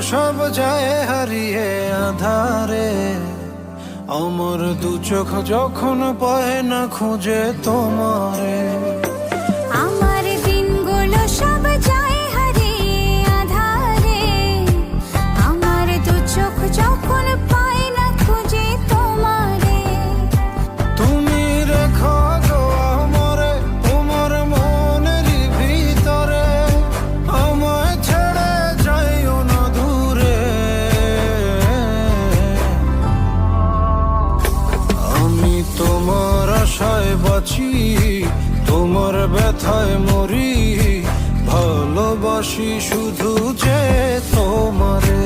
সব যায় হারিয়ে আধারে, আমার দু চোখ যখন পায় না খুঁজে তোমারে। আমার দিনগুলো সব যায় হারিয়ে আঁধারে, আমার দু চোখ যখন পায় না খুঁজে তোমারে। তুমি রেখো গো আমারে তোমার মনের ভিতরে, আমায় ছেড়ে যাইও না দূরে। আমি তোমার আশায় বাঁচি, তোমার ব্যথায় মরি, ভালোবাসি শুধু যে তোমারে।